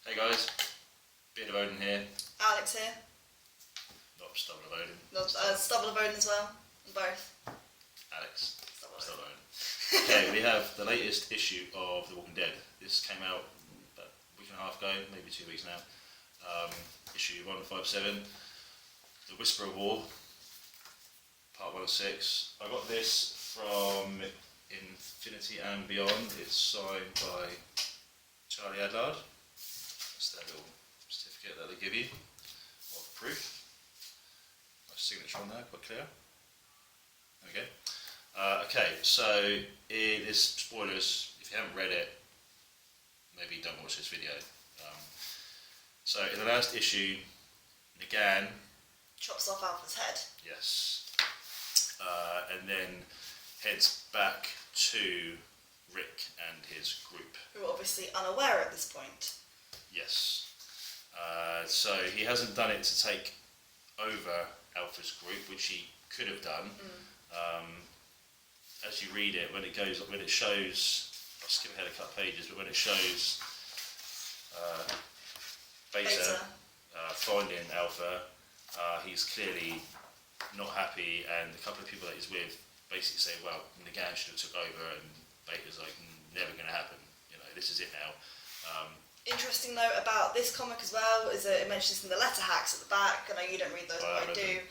Hey guys, Beard of Odin here. Alex here. Not Stubble of Odin. Stubble of Odin as well. Both. Alex. Stubble of Odin. Okay, we have the latest issue of The Walking Dead. This came out about a week and a half ago, maybe 2 weeks now. Issue 157, The Whisper of War, part 1 of 6. I got this from Infinity and Beyond. It's signed by Charlie Adlard. That's their little certificate that they give you of proof. Nice signature on there, quite clear. There we go. Okay, so it is spoilers. If you haven't read it, maybe don't watch this video. So in the last issue, Negan chops off Alpha's head. Yes. And then heads back to Rick and his group. Who are obviously unaware at this point. Yes. So he hasn't done it to take over Alpha's group, which he could have done. As you read it, when it shows, I'll skip ahead a couple of pages, but when it shows Beta. Finding Alpha, he's clearly not happy, and a couple of people that he's with basically say, well, Negan should have took over, and Beta's like, never going to happen, this is it now. Interesting note about this comic as well is that it mentions in the letter hacks at the back. I know you don't read those, but I do.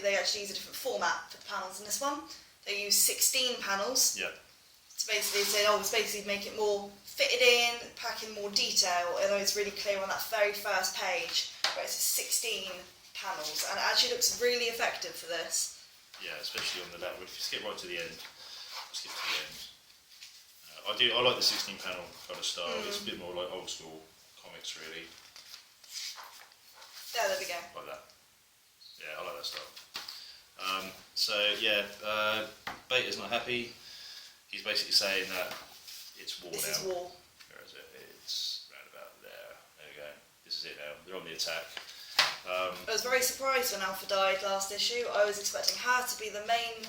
They actually use a different format for the panels in this one. They use 16 panels. Yeah. To basically say, it's basically make it more fitted in, pack in more detail. I know it's really clear on that very first page where it's 16 panels, and it actually looks really effective for this. Yeah, especially on the left. If you skip right to the end, skip to the end. I like the 16 panel kind of style. It's a bit more like old school comics, really. Yeah, there we go. Like that. Yeah, I like that style. Beta's not happy. He's basically saying that it's war now. This is war. Where is it? It's round about there. There we go. This is it now. They're on the attack. I was very surprised when Alpha died last issue. I was expecting her to be the main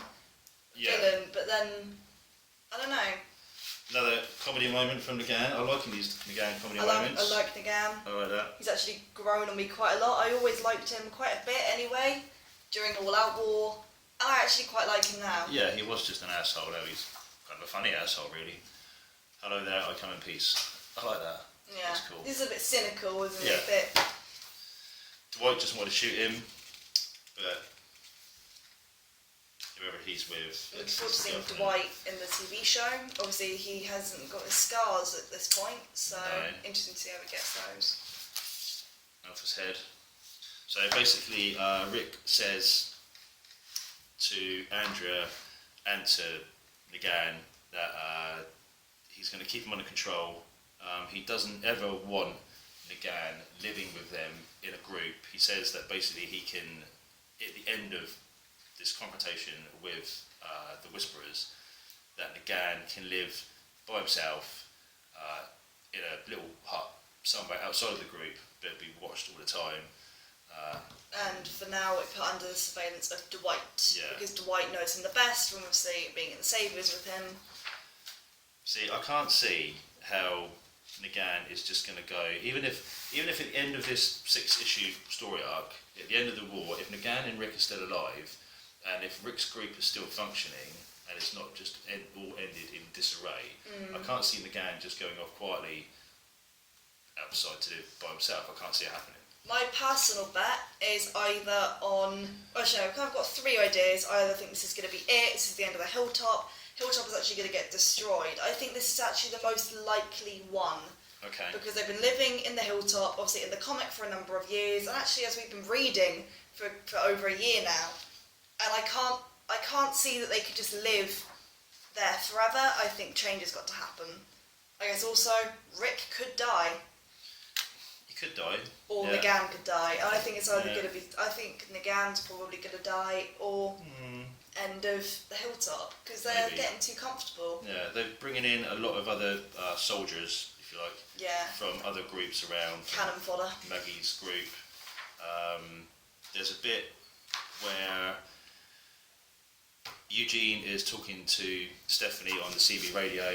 villain, but then, I don't know. Another comedy moment from Negan. I like these Negan comedy moments. I like Negan. I like that. He's actually grown on me quite a lot. I always liked him quite a bit anyway, during All Out War. And I actually quite like him now. Yeah, he was just an asshole. Now he's kind of a funny asshole, really. Hello there, I come in peace. I like that. Yeah. That's cool. This is a bit cynical, isn't it? A bit. Dwight just wanted to shoot him, but whoever he's with. Looking forward to seeing Dwight in the TV show. Obviously, he hasn't got his scars at this point, so interesting to see how he gets those. Alpha's head. So basically, Rick says to Andrea and to Negan that he's going to keep him under control. He doesn't ever want Negan living with them in a group. He says that basically he can, at the end of this confrontation with the Whisperers, that Negan can live by himself in a little hut somewhere outside of the group, but be watched all the time. And for now, it put under the surveillance of Dwight, because Dwight knows him the best from obviously being in the Saviors with him. See, I can't see how Negan is just going to go, even if at the end of this 6-issue story arc, at the end of the war, if Negan and Rick are still alive, and if Rick's group is still functioning, and it's not just all ended in disarray, I can't see Negan just going off quietly outside to do it by himself. I can't see it happening. My personal bet is either on... Actually, I've kind of got 3 ideas. I either think this is going to be it, this is the end of the Hilltop. Hilltop is actually going to get destroyed. I think this is actually the most likely one. Okay. Because they've been living in the Hilltop, obviously in the comic for a number of years, and actually as we've been reading for over a year now, and I can't see that they could just live there forever. I think change has got to happen. I guess also, Rick could die. He could die. Or Negan could die. And I think it's either going to be... I think Negan's probably going to die, or end of the Hilltop, because they're getting too comfortable. Yeah, they're bringing in a lot of other soldiers, if you like, from other groups around. Cannon fodder. Maggie's group. There's a bit where Eugene is talking to Stephanie on the CB radio,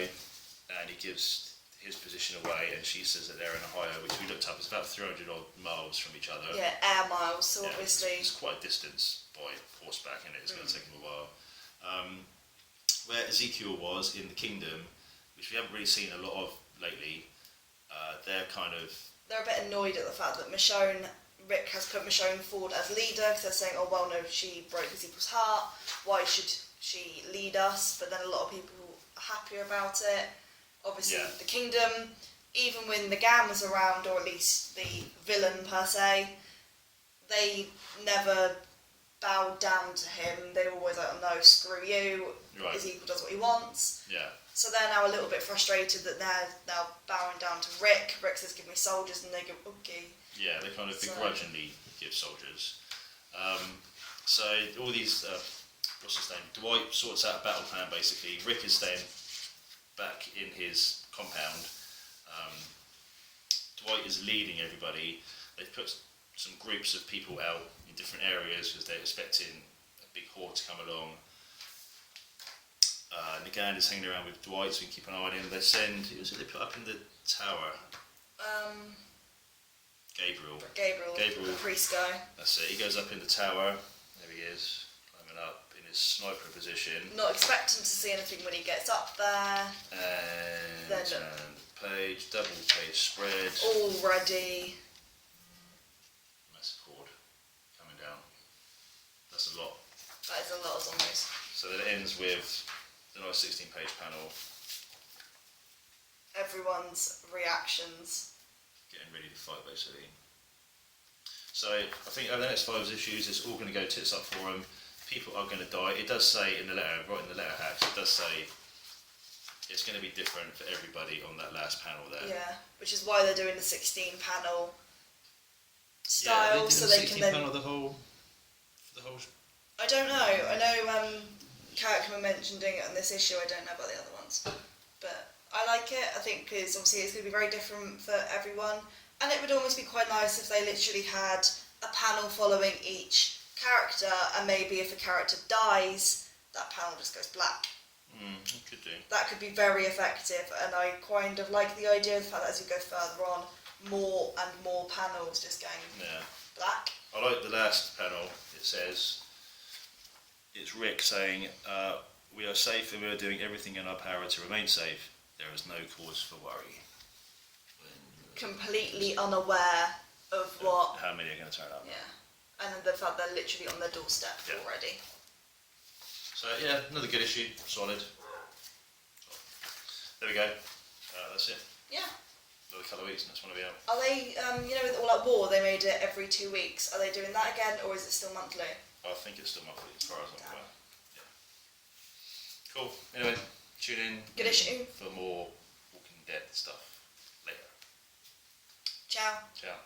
and he gives his position away, and she says that they're in Ohio, which we looked up. It's about 300 odd miles from each other. Yeah, air miles. So Yeah, obviously, it's quite a distance by horseback, and it's going to take him a while. Where Ezekiel was in the kingdom, which we haven't really seen a lot of lately, they're a bit annoyed at the fact that Rick has put Michonne forward as leader, because they're saying, oh well, no, she broke Ezekiel's heart. Why should she lead us? But then a lot of people are happier about it. Obviously, the kingdom, even when the Gang was around, or at least the villain per se, they never bowed down to him. They were always like, oh no, screw you. Right. Ezekiel does what he wants. Yeah. So they're now a little bit frustrated that they're now bowing down to Rick. Rick says, give me soldiers, and they go, okay. Yeah, they kind of begrudgingly give soldiers. So all these, what's his name? Dwight sorts out a battle plan basically. Rick is staying back in his compound. Dwight is leading everybody. They've put some groups of people out in different areas because they're expecting a big horde to come along. Nagand is hanging around with Dwight, so we can keep an eye on him. Who was it they put up in the tower? Gabriel, the priest guy. that's it. He goes up in the tower. There he is, climbing up in his sniper position. Not expecting to see anything when he gets up there. And Then turn the page, double page spread. Already. Massive horde coming down. That's a lot. That is a lot of zombies. So then it ends with the nice 16-page panel. Everyone's reactions. Getting ready to fight, basically. So I think over the next 5 issues, it's all going to go tits up for them. People are going to die. It does say in the letter, right in the letter hacks, it does say it's going to be different for everybody on that last panel there. Yeah, which is why they're doing the 16 panel style, so they can then. Panel the whole. I don't know. I know Carrick mentioned doing it on this issue. I don't know about the other ones, but I like it. I think because obviously it's going to be very different for everyone, and it would almost be quite nice if they literally had a panel following each character, and maybe if a character dies, that panel just goes black. It could do. That could be very effective, and I kind of like the idea of the fact that as you go further on, more and more panels just going black. I like the last panel. It says, it's Rick saying, we are safe and we are doing everything in our power to remain safe. There is no cause for worry. Completely unaware of what. How many are going to turn up? Yeah. And then the fact they're literally on their doorstep already. So yeah, another good issue, solid. There we go. That's it. Yeah. Another couple of weeks and that's when I'll be out. Are they, with All Out War, they made it every 2 weeks. Are they doing that again, or is it still monthly? I think it's still monthly as far as I'm aware. Yeah. Cool. Anyway, tune in. Good issue. For more Walking Dead stuff later. Ciao. Ciao.